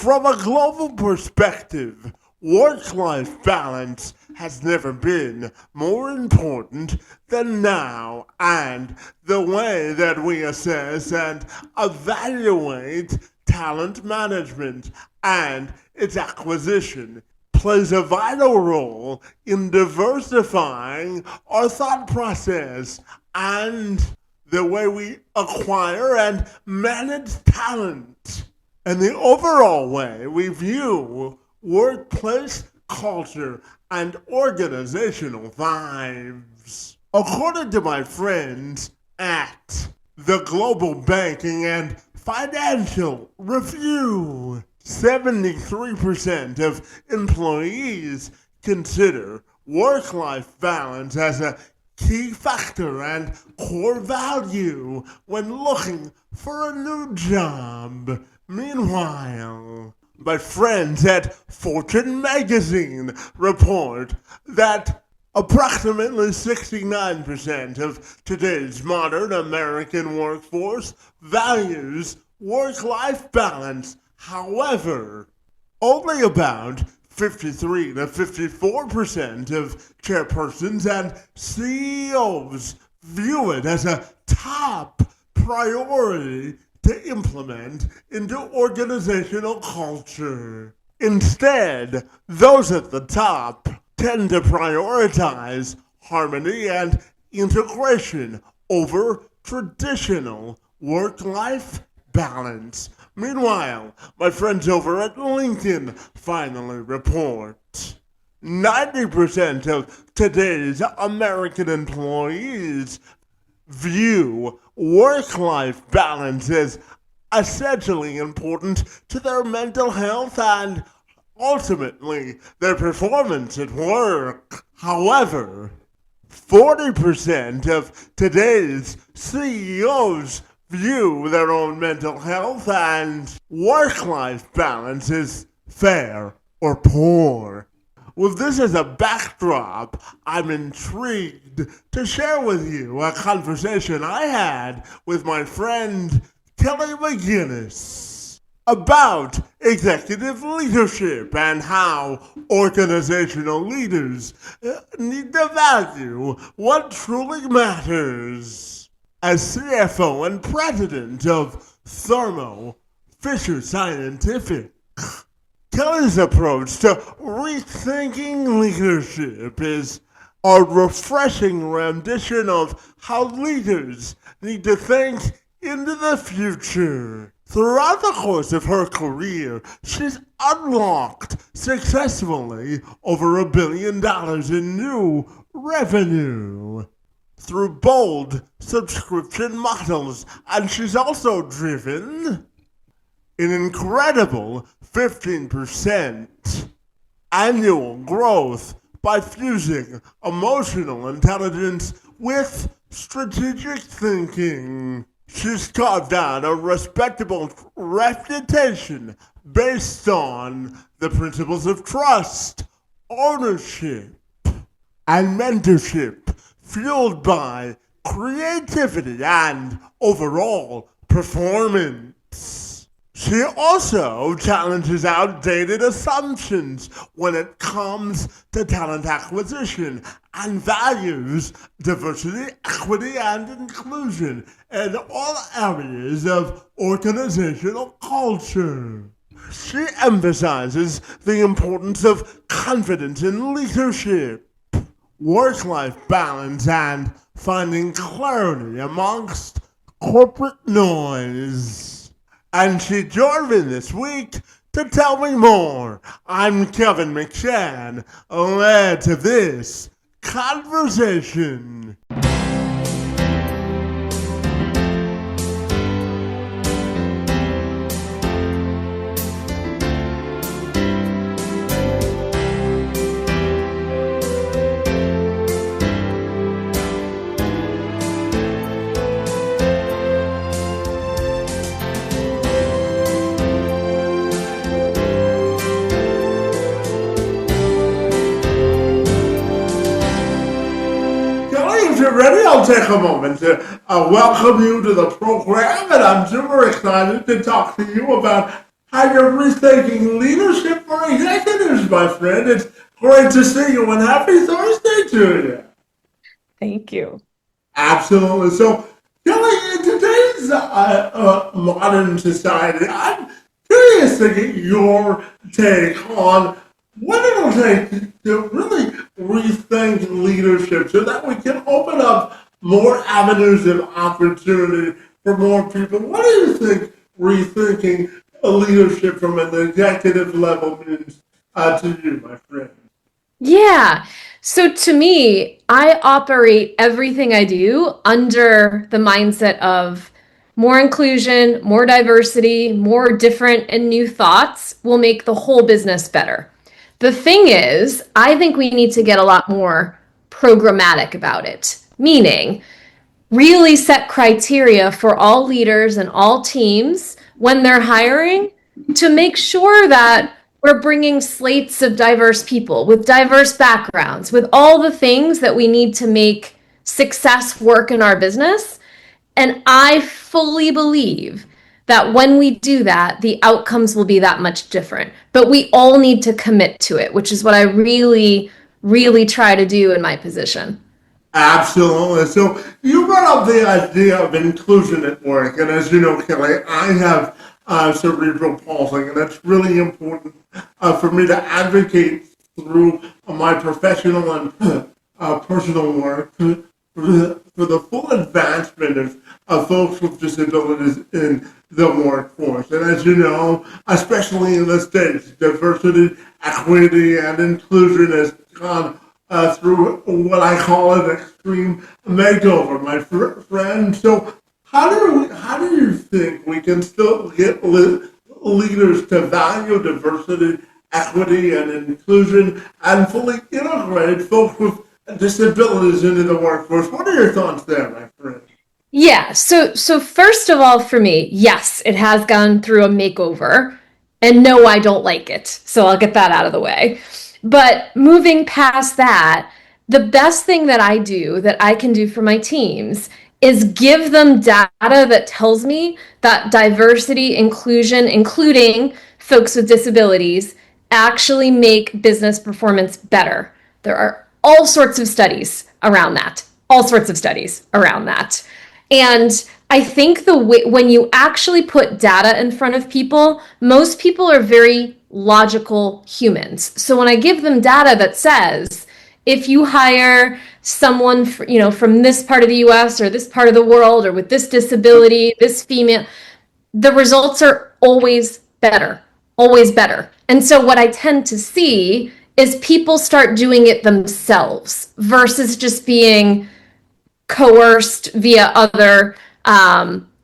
From a global perspective, work-life balance has never been more important than now, and the way that we assess and evaluate talent management and its acquisition plays a vital role in diversifying our thought process and the way we acquire and manage talent, and the overall way we view workplace culture and organizational vibes. According to my friends at the Global Banking and Financial Review, 73% of employees consider work-life balance as a key factor and core value when looking for a new job. Meanwhile, my friends at Fortune magazine report that approximately 69% of today's modern American workforce values work-life balance. However, only about 53 to 54% of chairpersons and CEOs view it as a top priority to implement into organizational culture. Instead, those at the top tend to prioritize harmony and integration over traditional work-life balance. Meanwhile, my friends over at LinkedIn finally report 90% of today's American employees view work-life balance as essentially important to their mental health and ultimately their performance at work. However, 40% of today's CEOs view their own mental health and work-life balance as fair or poor. With this as a backdrop, I'm intrigued to share with you a conversation I had with my friend Kelly McGinnis about executive leadership and how organizational leaders need to value what truly matters. As CFO and President of Thermo Fisher Scientific, Kelly's approach to rethinking leadership is a refreshing rendition of how leaders need to think into the future. Throughout the course of her career, she's unlocked successfully over $1 billion in new revenue through bold subscription models, and she's also driven an incredible 15% annual growth by fusing emotional intelligence with strategic thinking. She's carved out a respectable reputation based on the principles of trust, ownership, and mentorship, fueled by creativity and overall performance. She also challenges outdated assumptions when it comes to talent acquisition and values diversity, equity, and inclusion in all areas of organizational culture. She emphasizes the importance of confidence in leadership, work-life balance, and finding clarity amongst corporate noise. And she joined me this week to tell me more. I'm Kevin McShann. Let's this conversation. Ready? I'll take a moment to welcome you to the program, and I'm super excited to talk to you about how you're rethinking leadership for executives, my friend. It's great to see you, and happy Thursday to you. Thank you. Absolutely. So, Kelly, in today's modern society, I'm curious to get your take on what it'll take to really rethink leadership so that we can open up more avenues of opportunity for more people. What do you think rethinking a leadership from an executive level means to you, my friend? Yeah. So to me, I operate everything I do under the mindset of more inclusion, more diversity, more different and new thoughts will make the whole business better. The thing is, I think we need to get a lot more programmatic about it, meaning really set criteria for all leaders and all teams when they're hiring to make sure that we're bringing slates of diverse people with diverse backgrounds, with all the things that we need to make success work in our business. And I fully believe that when we do that, the outcomes will be that much different. But we all need to commit to it, which is what I really, really try to do in my position. Absolutely. So you brought up the idea of inclusion at work, and as you know, Kelly, I have cerebral palsy, and it's really important for me to advocate through my professional and personal work for the full advancement of folks with disabilities in the workforce. And as you know, especially in the States, diversity, equity, and inclusion has gone through what I call an extreme makeover, my friend. So how do you think we can still get leaders to value diversity, equity, and inclusion, and fully integrate folks with disabilities into the workforce? What are your thoughts there, my friend? Yeah, so first of all, for me, yes, it has gone through a makeover, and no, I don't like it. So I'll get that out of the way. But moving past that, the best thing that I do that I can do for my teams is give them data that tells me that diversity, inclusion, including folks with disabilities, actually make business performance better. There are all sorts of studies around that, all sorts of studies around that. And I think the way, when you actually put data in front of people, most people are very logical humans. So when I give them data that says, if you hire someone, from this part of the US or this part of the world or with this disability, this female, the results are always better, always better. And so what I tend to see is people start doing it themselves versus just being coerced via other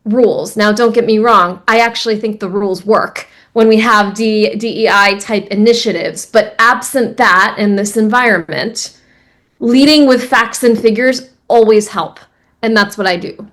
rules. Now, don't get me wrong, I actually think the rules work when we have DEI type initiatives, but absent that in this environment, leading with facts and figures always help. And that's what I do.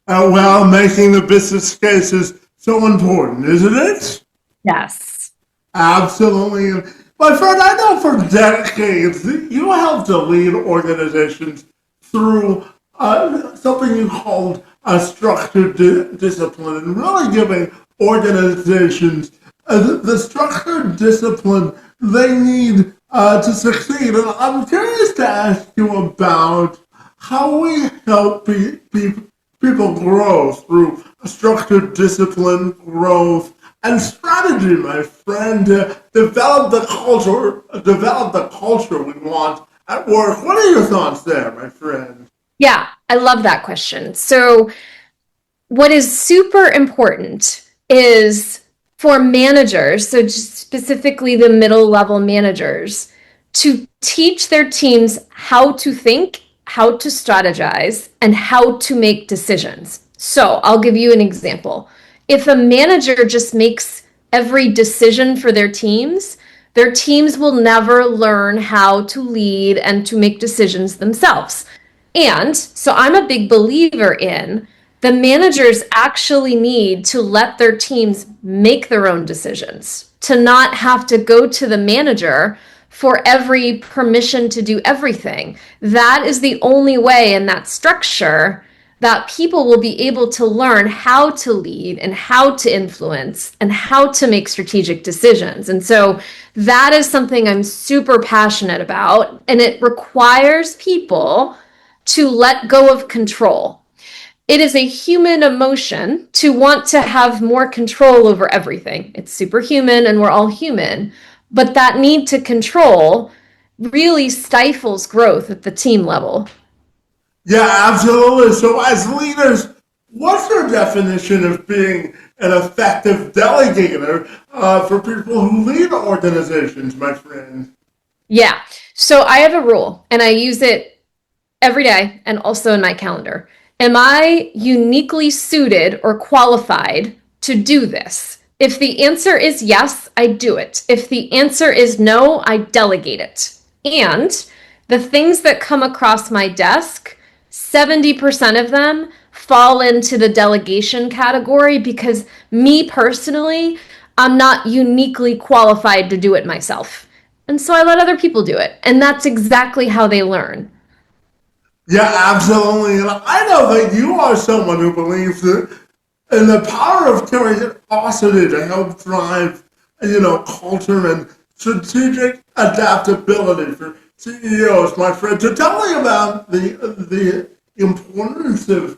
Well, making the business case is so important, isn't it? Yes. Absolutely. My friend, I know for decades that you helped to lead organizations through something you called a structured discipline and really giving organizations the structured discipline they need to succeed. And I'm curious to ask you about how we help people grow through structured discipline, growth, and strategy, my friend, to develop the culture we want at work. What are your thoughts there, my friend? Yeah, I love that question. So, what is super important is for managers, so just specifically the middle level managers, to teach their teams how to think, how to strategize, and how to make decisions. So I'll give you an example. If a manager just makes every decision for their teams will never learn how to lead and to make decisions themselves. And so I'm a big believer in the managers actually need to let their teams make their own decisions, to not have to go to the manager for every permission to do everything. That is the only way in that structure that people will be able to learn how to lead and how to influence and how to make strategic decisions. And so that is something I'm super passionate about, and it requires people to let go of control. It is a human emotion to want to have more control over everything. It's superhuman and we're all human, but that need to control really stifles growth at the team level. Yeah, absolutely. So, as leaders, what's your definition of being an effective delegator for people who lead organizations, my friend? Yeah. So I have a rule and I use it every day and also in my calendar. Am I uniquely suited or qualified to do this? If the answer is yes, I do it. If the answer is no, I delegate it. And the things that come across my desk, 70% of them fall into the delegation category because me personally, I'm not uniquely qualified to do it myself. And so I let other people do it. And that's exactly how they learn. Yeah, absolutely. And I know that you are someone who believes that in the power of curiosity to help drive, culture and strategic adaptability for CEOs, my friend. So tell me about the importance of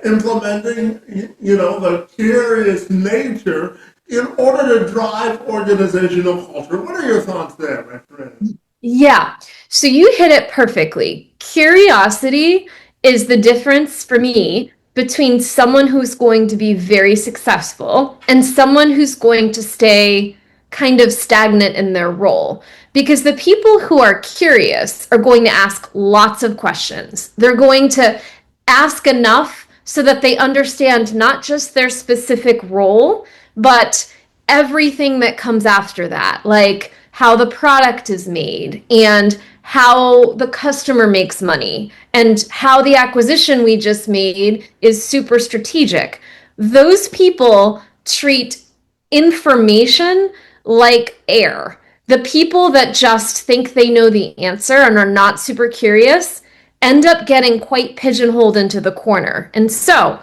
implementing, the curious nature in order to drive organizational culture. What are your thoughts there, my friend? Yeah. So you hit it perfectly. Curiosity is the difference for me between someone who's going to be very successful and someone who's going to stay kind of stagnant in their role. Because the people who are curious are going to ask lots of questions. They're going to ask enough so that they understand not just their specific role, but everything that comes after that, like how the product is made and how the customer makes money and how the acquisition we just made is super strategic. Those people treat information like air. The people that just think they know the answer and are not super curious end up getting quite pigeonholed into the corner. And so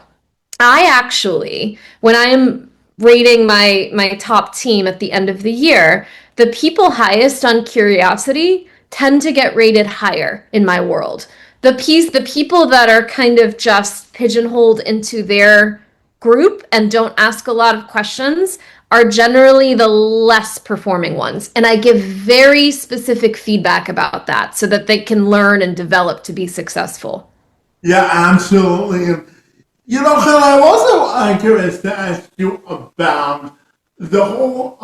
I actually, when I am rating my top team at the end of the year, the people highest on curiosity tend to get rated higher in my world. The people that are kind of just pigeonholed into their group and don't ask a lot of questions are generally the less performing ones. And I give very specific feedback about that so that they can learn and develop to be successful. Yeah, absolutely. And, Ken, I'm also curious to ask you about the whole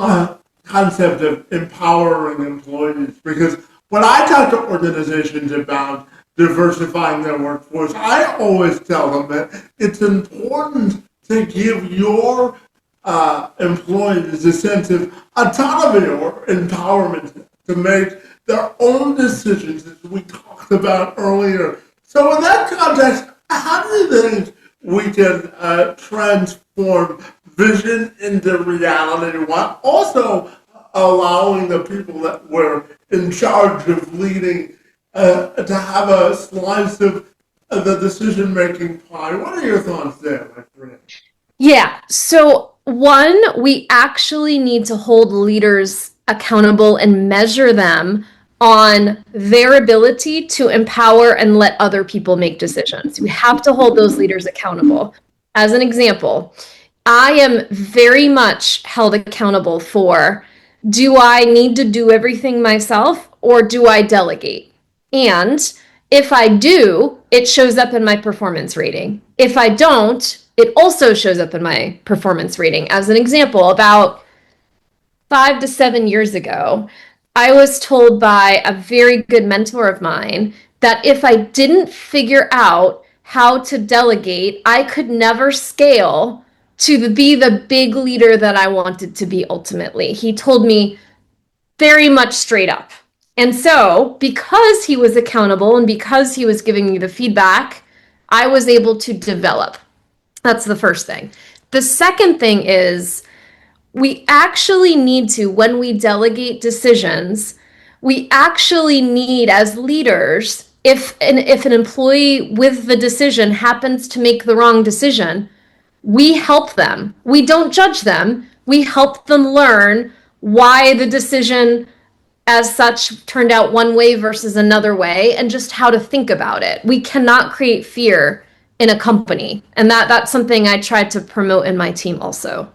concept of empowering employees. Because when I talk to organizations about diversifying their workforce, I always tell them that it's important to give your employees a sense of autonomy or empowerment to make their own decisions, as we talked about earlier. So, in that context, how do you think we can transform vision into reality while also allowing the people that were in charge of leading to have a slice of the decision making pie? What are your thoughts there, my friend? Yeah. So, one, we actually need to hold leaders accountable and measure them on their ability to empower and let other people make decisions. We have to hold those leaders accountable. As an example, I am very much held accountable for, do I need to do everything myself or do I delegate? And if I do, it shows up in my performance rating. If I don't, it also shows up in my performance rating. As an example, about 5 to 7 years ago, I was told by a very good mentor of mine that if I didn't figure out how to delegate, I could never scale to be the big leader that I wanted to be ultimately. He told me very much straight up. And so, because he was accountable and because he was giving me the feedback, I was able to develop. That's the first thing. The second thing is we actually need to, when we delegate decisions, we actually need as leaders if an employee with the decision happens to make the wrong decision, we help them. We don't judge them. We help them learn why the decision as such turned out one way versus another way, and just how to think about it. We cannot create fear in a company. And that's something I tried to promote in my team also.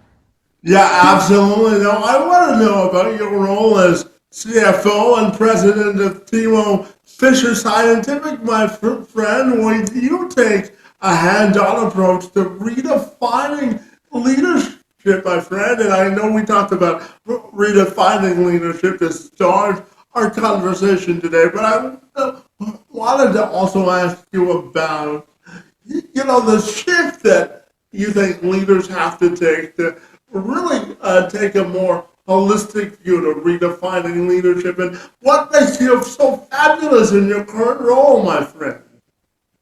Yeah, absolutely. Now, I want to know about your role as CFO and President of Thermo Fisher Scientific, my friend. When you take a hands-on approach to redefining leadership, my friend, and I know we talked about redefining leadership to start our conversation today, but I wanted to also ask you about, the shift that you think leaders have to take to really take a more holistic view to redefining leadership, and what makes you so fabulous in your current role, my friend?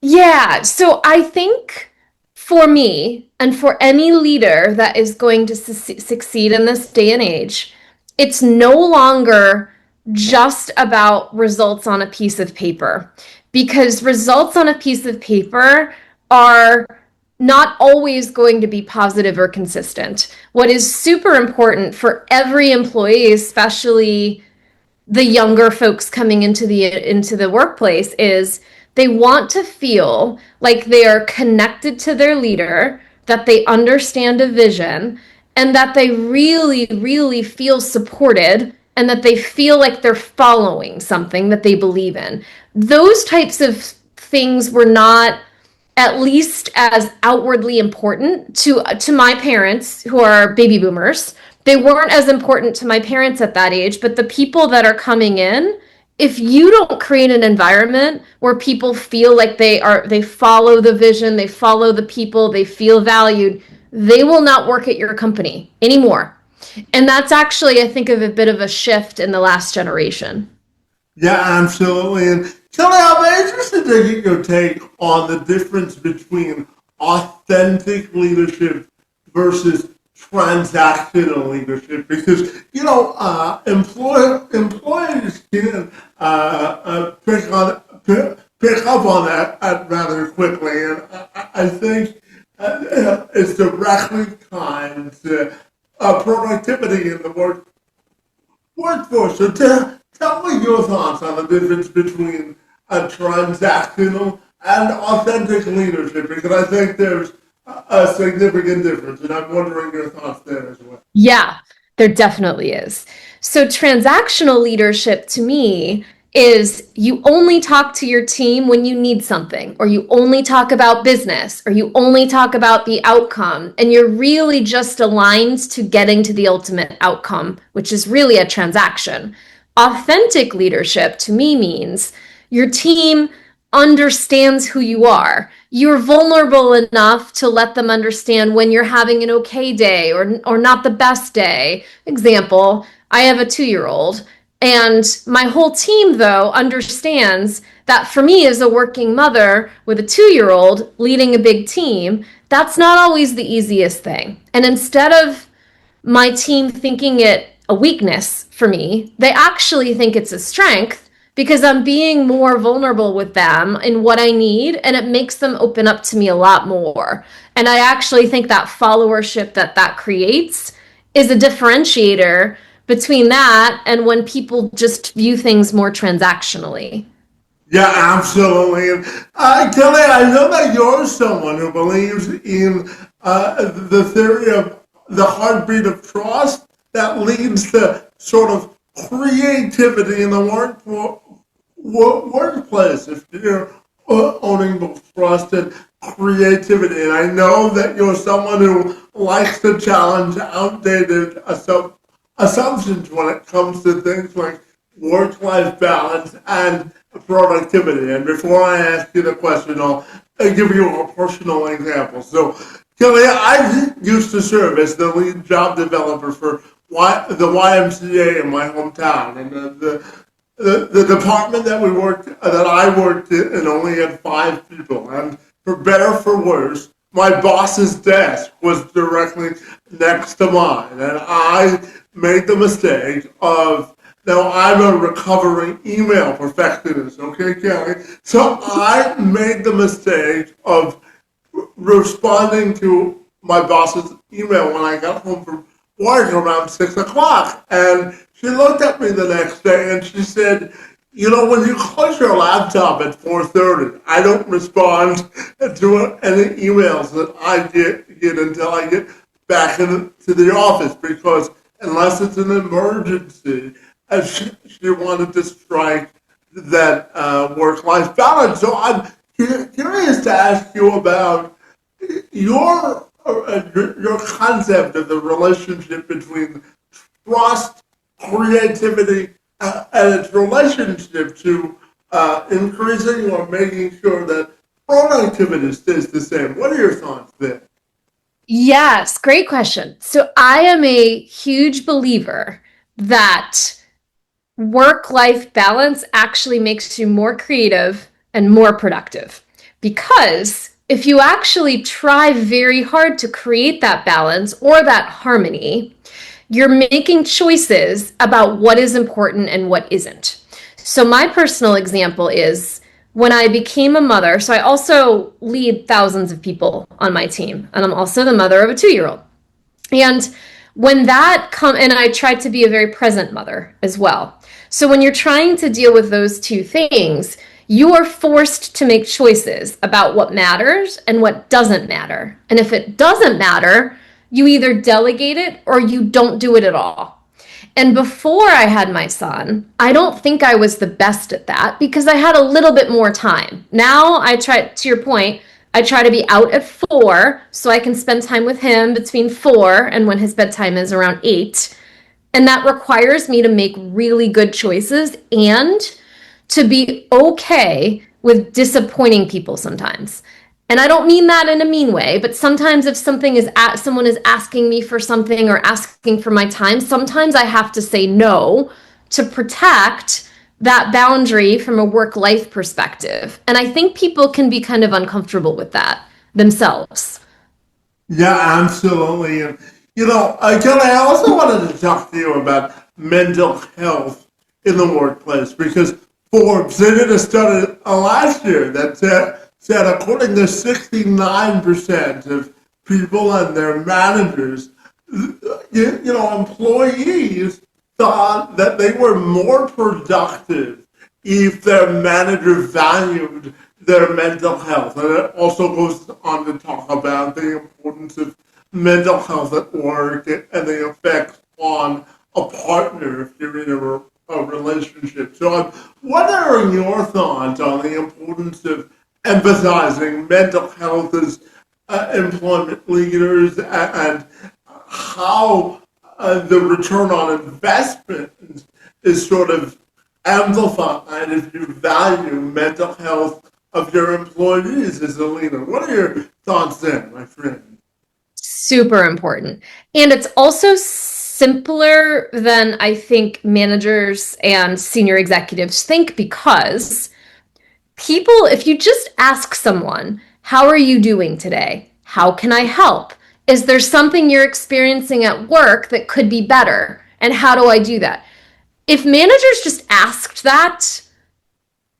Yeah, so I think for me and for any leader that is going to succeed in this day and age, it's no longer just about results on a piece of paper, because results on a piece of paper are not always going to be positive or consistent. What is super important for every employee, especially the younger folks coming into the workplace, is they want to feel like they are connected to their leader, that they understand a vision, and that they really, really feel supported, and that they feel like they're following something that they believe in. Those types of things were not at least as outwardly important to my parents, who are baby boomers. They weren't as important to my parents at that age, but the people that are coming in, if you don't create an environment where people feel like they follow the vision, they follow the people, they feel valued, they will not work at your company anymore. And that's actually, I think, of a bit of a shift in the last generation. Yeah, absolutely. And Kelly, I'm interested to get your take on the difference between authentic leadership versus transactional leadership, because employees can pick up on that rather quickly, and I think it's directly tied to productivity in the workforce. So tell me your thoughts on the difference between a transactional and authentic leadership, because I think there's a significant difference, and I'm wondering your thoughts there as well. Yeah, there definitely is. So, transactional leadership to me is you only talk to your team when you need something, or you only talk about business, or you only talk about the outcome, and you're really just aligned to getting to the ultimate outcome, which is really a transaction. Authentic leadership to me means your team understands who you are. You're vulnerable enough to let them understand when you're having an okay day or not the best day. Example, I have a 2-year-old, and my whole team, though, understands that for me as a working mother with a 2-year-old leading a big team, that's not always the easiest thing. And instead of my team thinking it a weakness for me, they actually think it's a strength, because I'm being more vulnerable with them in what I need, and it makes them open up to me a lot more. And I actually think that followership that creates is a differentiator between that and when people just view things more transactionally. Yeah, absolutely. And Kelly, I know that you're someone who believes in the theory of the heartbeat of trust that leads to sort of creativity in the workplace, if you're owning both trust and creativity. And I know that you're someone who likes to challenge outdated assumptions when it comes to things like work-life balance and productivity. And before I ask you the question, I'll give you a personal example. So, Kelly, I used to serve as the lead job developer for the YMCA in my hometown, and the department that I worked in only had 5 people, and for better or for worse, my boss's desk was directly next to mine, and I made the mistake of Now, I'm a recovering email perfectionist, okay, Kelly? So I made the mistake of responding to my boss's email when I got home from work around 6 o'clock. And she looked at me the next day and she said, you know, when you close your laptop at 4:30, I don't respond to any emails that I get until I get back into the office because unless it's an emergency, she wanted to strike that work-life balance. So I'm curious to ask you about your concept of the relationship between trust, creativity, and its relationship to increasing or making sure that productivity stays the same. What are your thoughts there? Yes, great question. So I am a huge believer that work-life balance actually makes you more creative and more productive. Because if you actually try very hard to create that balance or that harmony, you're making choices about what is important and what isn't. So my personal example is when I became a mother, so I also lead thousands of people on my team, and I'm also the mother of a 2-year-old. And when that come, and I tried to be a very present mother as well. So when you're trying to deal with those two things, you are forced to make choices about what matters and what doesn't matter. And if it doesn't matter, you either delegate it or you don't do it at all. And before I had my son, I don't think I was the best at that because I had a little bit more time. Now I try, to your point, I try to be out at 4 so I can spend time with him between 4 and when his bedtime is around 8. And that requires me to make really good choices and to be okay with disappointing people sometimes. And I don't mean that in a mean way, but sometimes if someone is asking me for something or asking for my time, sometimes I have to say no to protect that boundary from a work-life perspective. And I think people can be kind of uncomfortable with that themselves. Yeah, absolutely. And, you know, Kelly, I also wanted to talk to you about mental health in the workplace because Forbes, they did a study last year that said according to 69% of people and their managers, employees thought that they were more productive if their manager valued their mental health. And it also goes on to talk about the importance of mental health at work and the effects on a partner if you're in a relationship. So I'm wondering your thoughts on the importance of emphasizing mental health as employment leaders and how the return on investment is sort of amplified if you value mental health of your employees as a leader. What are your thoughts there, my friend? Super important. And it's also simpler than I think managers and senior executives think because people, if you just ask someone, how are you doing today? How can I help? Is there something you're experiencing at work that could be better? And how do I do that? If managers just asked that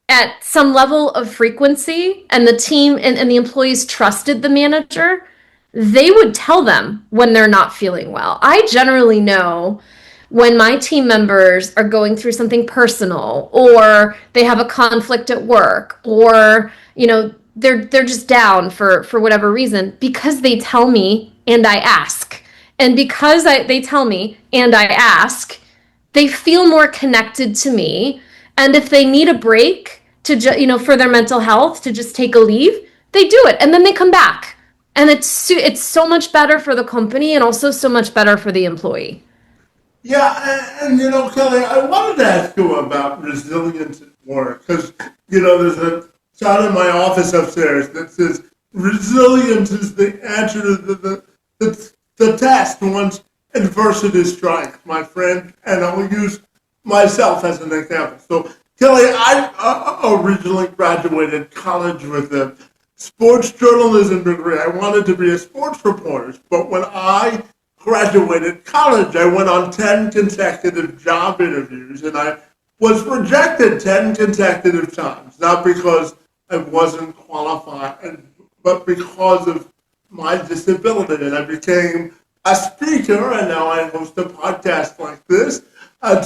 at some level of frequency and the team and the employees trusted the manager, they would tell them when they're not feeling well. I generally know when my team members are going through something personal or they have a conflict at work or they're just down for whatever reason because they tell me and I ask. And because they tell me and I ask, they feel more connected to me. And if they need a break for their mental health to just take a leave, they do it and then they come back. And it's so much better for the company and also so much better for the employee. Yeah, and Kelly, I wanted to ask you about resilience at work because there's a sign in my office upstairs that says resilience is the answer to the test once adversity strikes, my friend. And I'll use myself as an example. So, Kelly, I originally graduated college with a sports journalism degree. I wanted to be a sports reporter, but when I graduated college, I went on 10 consecutive job interviews and I was rejected 10 consecutive times, not because I wasn't qualified, but because of my disability. And I became a speaker, and now I host a podcast like this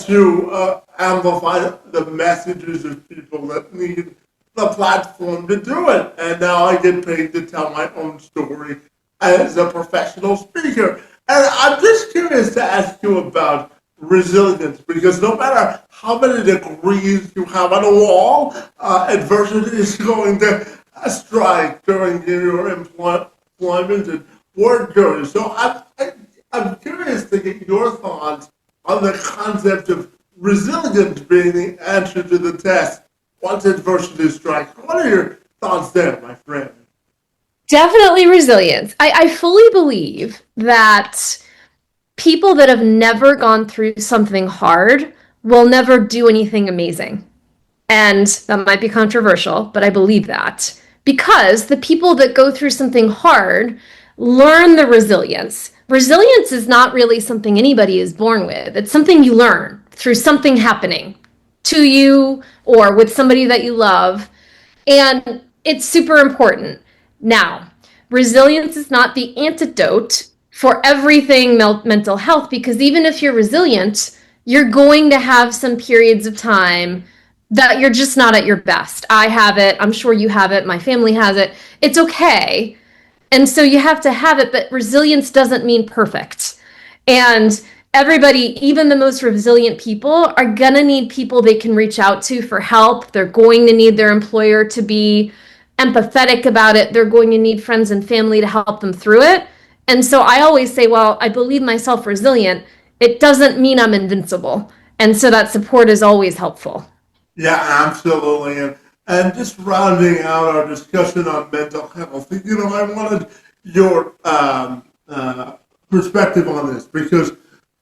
to amplify the messages of people that need the platform to do it. And now I get paid to tell my own story as a professional speaker. And I'm just curious to ask you about resilience, because no matter how many degrees you have on a wall, adversity is going to strike during your employment and work journey. So I'm curious to get your thoughts on the concept of resilience being the answer to the test once adversity strikes. What are your thoughts there, my friend? Definitely resilience. I fully believe that people that have never gone through something hard will never do anything amazing. And that might be controversial, but I believe that. Because the people that go through something hard learn the resilience. Resilience is not really something anybody is born with. It's something you learn through something happening to you or with somebody that you love. And it's super important. Now, resilience is not the antidote for everything mental health, because even if you're resilient, you're going to have some periods of time that you're just not at your best. I have it. I'm sure you have it. My family has it. It's okay. And so you have to have it, but resilience doesn't mean perfect. And everybody, even the most resilient people, are going to need people they can reach out to for help. They're going to need their employer to be empathetic about it. They're going to need friends and family to help them through it. And so I always say, well, I believe myself resilient. It doesn't mean I'm invincible. And so that support is always helpful. Yeah, absolutely. And just rounding out our discussion on mental health, I wanted your perspective on this because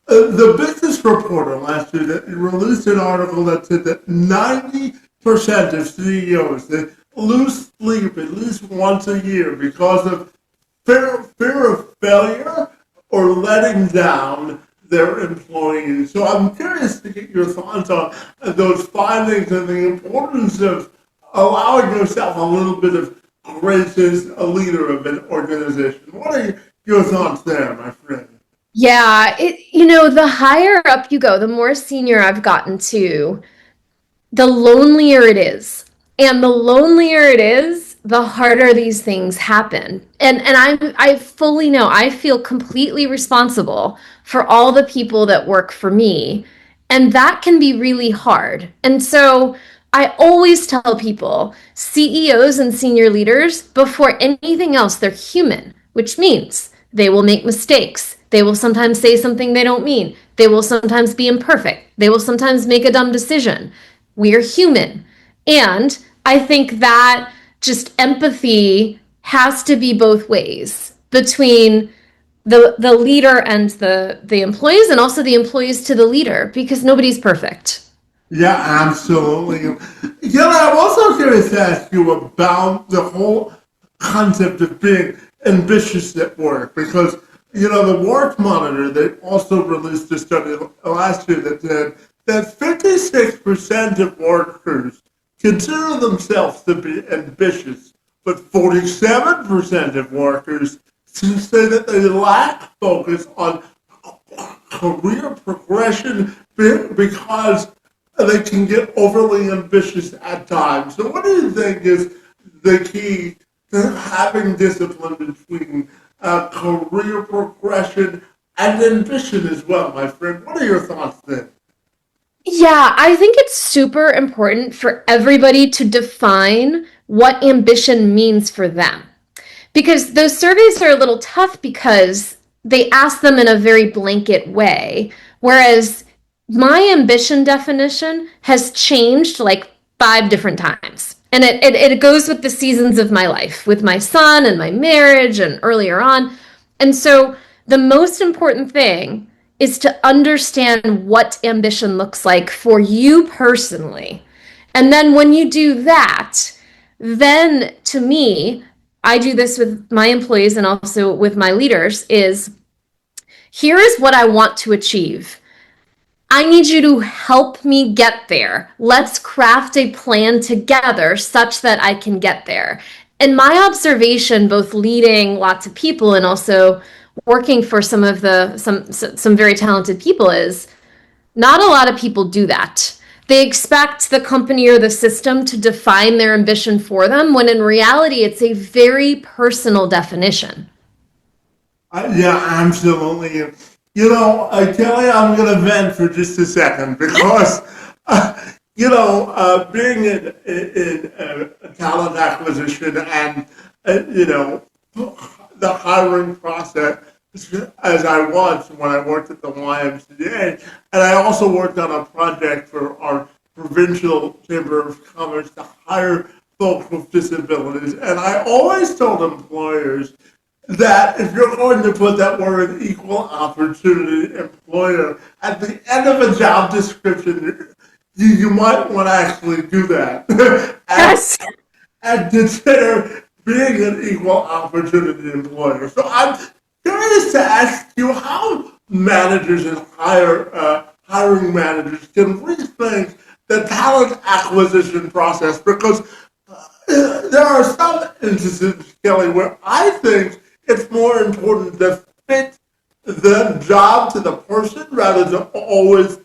the Business Reporter last year that released an article that said that 90% of CEOs that lose sleep at least once a year because of fear of failure or letting down their employees. So I'm curious to get your thoughts on those findings and the importance of allowing yourself a little bit of grace as a leader of an organization. What are your thoughts there, my friend? Yeah, the higher up you go, the more senior I've gotten to, the lonelier it is. And the lonelier it is, the harder these things happen. And I fully know I feel completely responsible for all the people that work for me. And that can be really hard. And so I always tell people, CEOs and senior leaders, before anything else, they're human, which means they will make mistakes. They will sometimes say something they don't mean. They will sometimes be imperfect. They will sometimes make a dumb decision. We are human. And I think that just empathy has to be both ways between the leader and the employees, and also the employees to the leader, because nobody's perfect. Yeah, absolutely. I'm also curious to ask you about the whole concept of being ambitious at work because, the Work Monitor, they also released a study last year that said that 56% of workers consider themselves to be ambitious, but 47% of workers say that they lack focus on career progression because they can get overly ambitious at times. So what do you think is the key to having discipline between career progression and ambition as well, my friend? What are your thoughts there? Yeah, I think it's super important for everybody to define what ambition means for them. Because those surveys are a little tough because they ask them in a very blanket way. Whereas my ambition definition has changed like 5 different times. And it goes with the seasons of my life, with my son and my marriage and earlier on. And so the most important thing is to understand what ambition looks like for you personally. And then when you do that, then to me, I do this with my employees and also with my leaders, is Here is what I want to achieve. I need you to help me get there. Let's craft a plan together such that I can get there. And my observation, both leading lots of people and also working for some very talented people, is not a lot of people do that. They expect the company or the system to define their ambition for them, when in reality, it's a very personal definition. Yeah, absolutely. Kelly, I'm going to vent for just a second because, being in talent acquisition and, the hiring process, as I was when I worked at the YMCA, and I also worked on a project for our provincial chamber of commerce to hire folks with disabilities. And I always told employers that if you're going to put that word equal opportunity employer at the end of a job description, you might want to actually do that and, Yes. and consider being an equal opportunity employer. So I'm curious to ask you how managers and hiring managers can rethink the talent acquisition process, because there are some instances, Kelly, where I think it's more important to fit the job to the person rather than always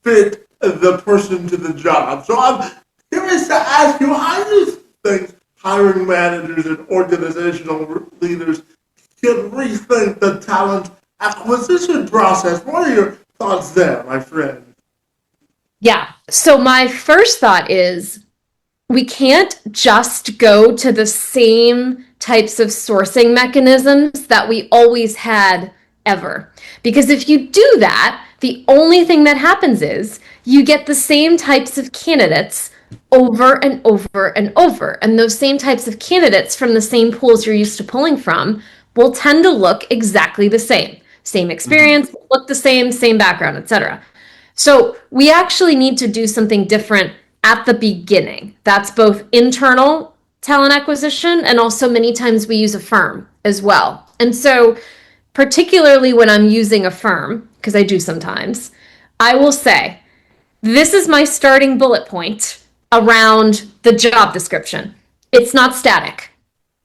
fit the person to the job. So I'm curious to ask you, how do you think hiring managers and organizational leaders can rethink the talent acquisition process? What are your thoughts there, my friend? Yeah. So my first thought is we can't just go to the same types of sourcing mechanisms that we always had ever. Because if you do that, the only thing that happens is you get the same types of candidates over and over and over. And those same types of candidates from the same pools you're used to pulling from will tend to look exactly the same. Same experience, look the same background, etc. So we actually need to do something different at the beginning. That's both internal talent acquisition, and also many times we use a firm as well. And so, particularly when I'm using a firm, because I do sometimes, I will say, this is my starting bullet point around the job description. It's not static.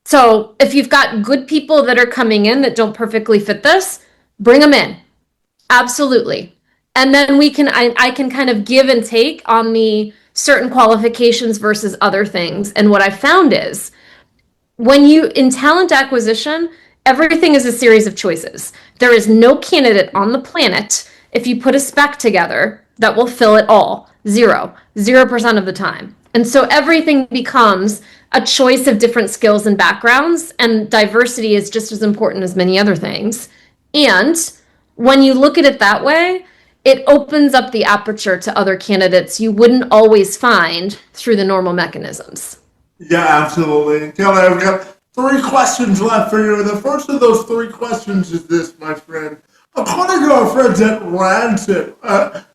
So if you've got good people that are coming in that don't perfectly fit this, bring them in. Absolutely. And then I can kind of give and take on the certain qualifications versus other things. And what I found is, in talent acquisition, everything is a series of choices. There is no candidate on the planet, if you put a spec together, that will fill it all. 0% of the time. And so everything becomes a choice of different skills and backgrounds, and diversity is just as important as many other things. And when you look at it that way, it opens up the aperture to other candidates you wouldn't always find through the normal mechanisms. Yeah, absolutely. Kelly, I've got three questions left for you. The first of those three questions is this, my friend. According to our friends at Rancid,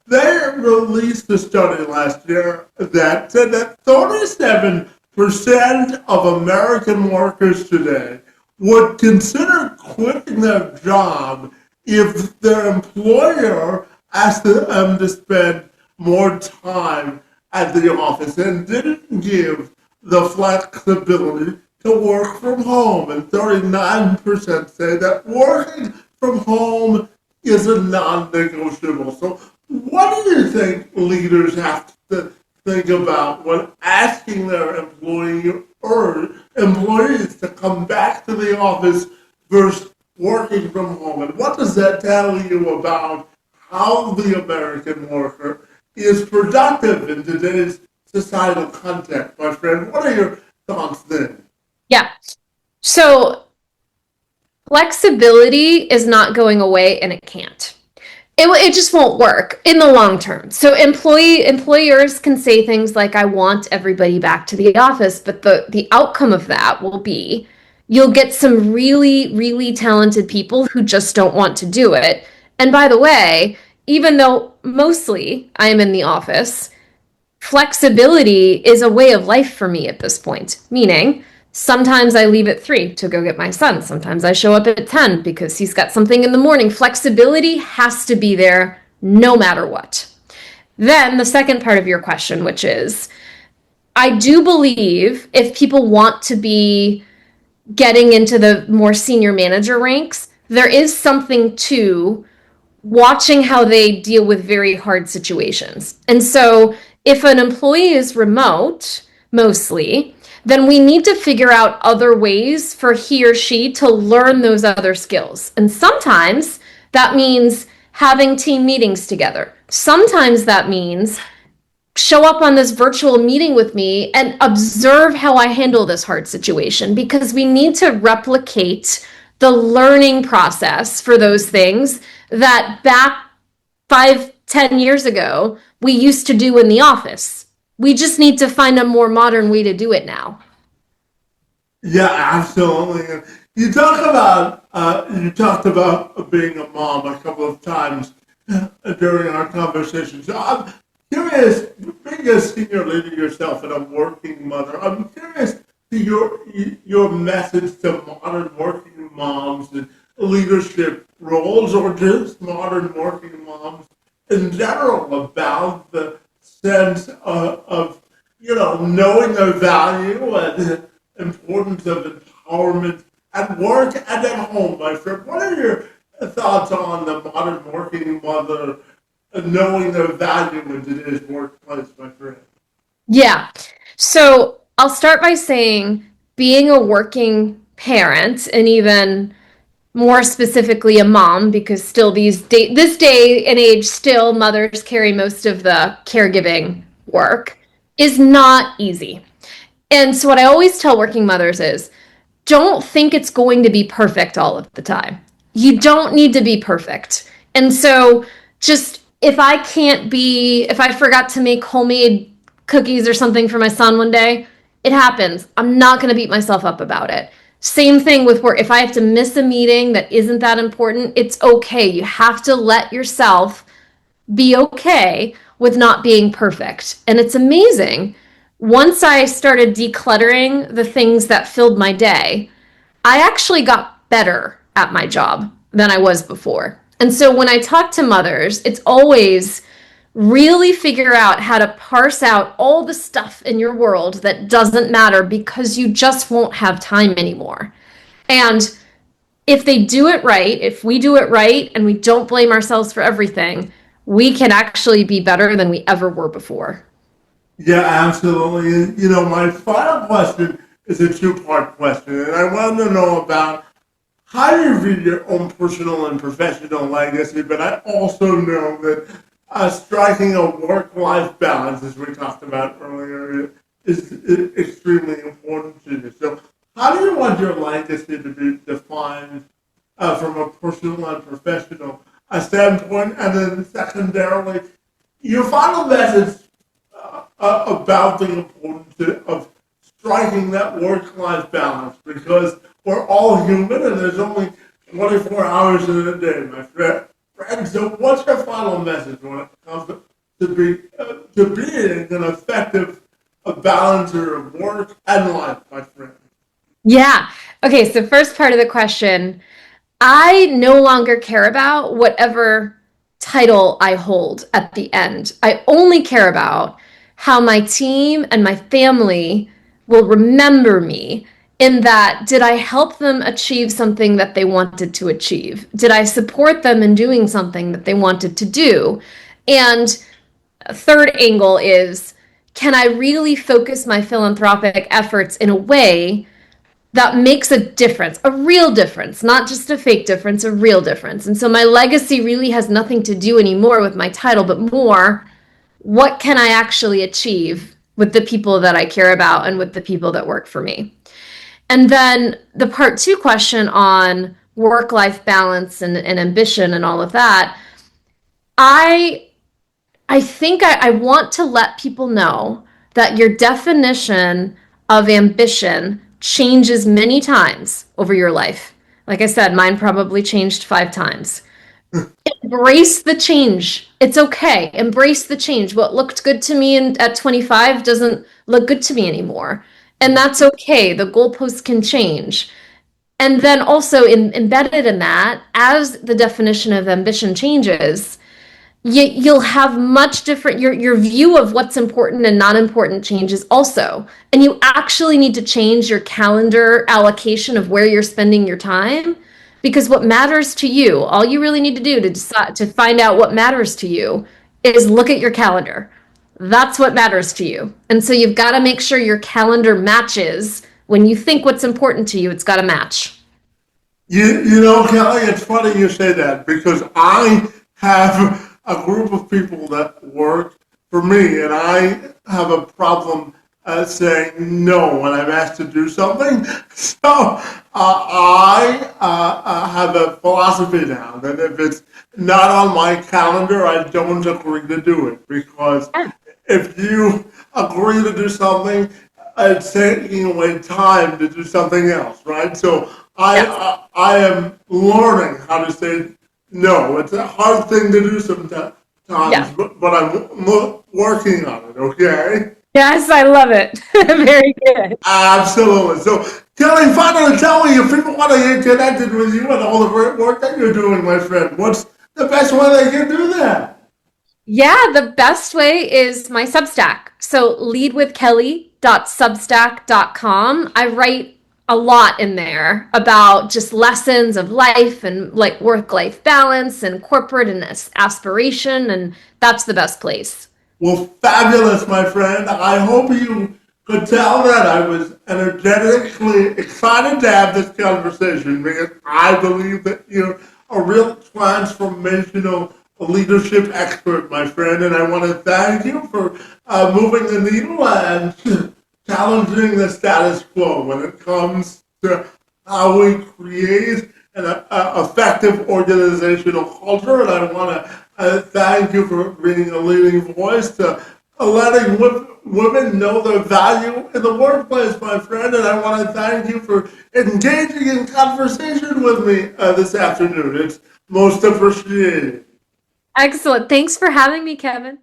they released a study last year that said that 37% of American workers today would consider quitting their job if their employer asked them to spend more time at the office and didn't give the flexibility to work from home. And 39% say that working from home is a non-negotiable. So what do you think leaders have to think about when asking their employees to come back to the office versus working from home? And what does that tell you about how the American worker is productive in today's societal context, my friend? What are your thoughts then? Yeah. So flexibility is not going away, and it can't. It just won't work in the long term. So employers can say things like, I want everybody back to the office, but the outcome of that will be you'll get some really, really talented people who just don't want to do it. And by the way, even though mostly I am in the office, flexibility is a way of life for me at this point, meaning Sometimes I leave at 3 to go get my son. Sometimes I show up at 10 because he's got something in the morning. Flexibility has to be there no matter what. Then the second part of your question, which is, I do believe if people want to be getting into the more senior manager ranks, there is something to watching how they deal with very hard situations. And so if an employee is remote, mostly, then we need to figure out other ways for he or she to learn those other skills. And sometimes that means having team meetings together. Sometimes that means show up on this virtual meeting with me and observe how I handle this hard situation, because we need to replicate the learning process for those things that back 5, 10 years ago we used to do in the office. We just need to find a more modern way to do it now. Yeah, absolutely. You talked about being a mom a couple of times during our conversation. So I'm curious, being a senior leader yourself and a working mother, I'm curious to your message to modern working moms and leadership roles, or just modern working moms in general, about the sense of knowing their value and the importance of empowerment at work and at home, my friend. What are your thoughts on the modern working mother knowing their value in today's workplace, my friend? Yeah. So I'll start by saying being a working parent, and even more specifically a mom, because still this day and age, still mothers carry most of the caregiving work, is not easy. And so what I always tell working mothers is, don't think it's going to be perfect all of the time. You don't need to be perfect. And so just if I forgot to make homemade cookies or something for my son one day, it happens. I'm not going to beat myself up about it. Same thing with work. If I have to miss a meeting that isn't that important, it's okay. You have to let yourself be okay with not being perfect. And it's amazing. Once I started decluttering the things that filled my day, I actually got better at my job than I was before. And so when I talk to mothers, it's always really figure out how to parse out all the stuff in your world that doesn't matter because you just won't have time anymore. And if they do it right, if we do it right and we don't blame ourselves for everything, we can actually be better than we ever were before. Yeah, absolutely. And, my final question is a two-part question, and I want to know about how you view your own personal and professional legacy, but I also know that striking a work-life balance, as we talked about earlier, is extremely important to you. So how do you want your legacy to be defined from a personal and professional standpoint? And then secondarily, your final message about the importance of striking that work-life balance, because we're all human and there's only 24 hours in a day, my friend. So what's your final message when it comes to being an effective balancer of work and life, my friend? Yeah. Okay, so first part of the question, I no longer care about whatever title I hold at the end. I only care about how my team and my family will remember me, in that, did I help them achieve something that they wanted to achieve? Did I support them in doing something that they wanted to do? And a third angle is, can I really focus my philanthropic efforts in a way that makes a difference, a real difference, not just a fake difference, a real difference? And so my legacy really has nothing to do anymore with my title, but more, what can I actually achieve with the people that I care about and with the people that work for me? And then the part two question on work-life balance and ambition and all of that, I think I want to let people know that your definition of ambition changes many times over your life. Like I said, mine probably changed 5 times. Embrace the change. It's okay. Embrace the change. What looked good to me at 25 doesn't look good to me anymore. And that's okay. The goalposts can change. And then also embedded in that, as the definition of ambition changes, you'll have much different your view of what's important and not important changes also. And you actually need to change your calendar allocation of where you're spending your time, because what matters to you, all you really need to do to decide to find out what matters to you is look at your calendar. That's what matters to you. And so you've got to make sure your calendar matches. When you think what's important to you, it's got to match. You know, Kelly, it's funny you say that because I have a group of people that work for me, and I have a problem saying no when I'm asked to do something. So I have a philosophy now that if it's not on my calendar, I don't agree to do it because if you agree to do something, it's taking away time to do something else, right? So Yes. I am learning how to say no. It's a hard thing to do sometimes, Yeah. but I'm working on it. Okay. Yes, I love it. Very good. Absolutely. So, Kelly, finally tell me if people want to get connected with you and all the great work that you're doing, my friend. What's the best way they can do that? Yeah, the best way is my Substack. So leadwithkelly.substack.com. I write a lot in there about just lessons of life and like work-life balance and corporate and aspiration, and that's the best place. Well, fabulous, my friend. I hope you could tell that I was energetically excited to have this conversation because I believe that you're a real transformational leadership expert, my friend. And I want to thank you for moving the needle and challenging the status quo when it comes to how we create an effective organizational culture. And I want to thank you for being a leading voice to letting women know their value in the workplace, my friend. And I want to thank you for engaging in conversation with me this afternoon. It's most appreciated. Excellent. Thanks for having me, Kevin.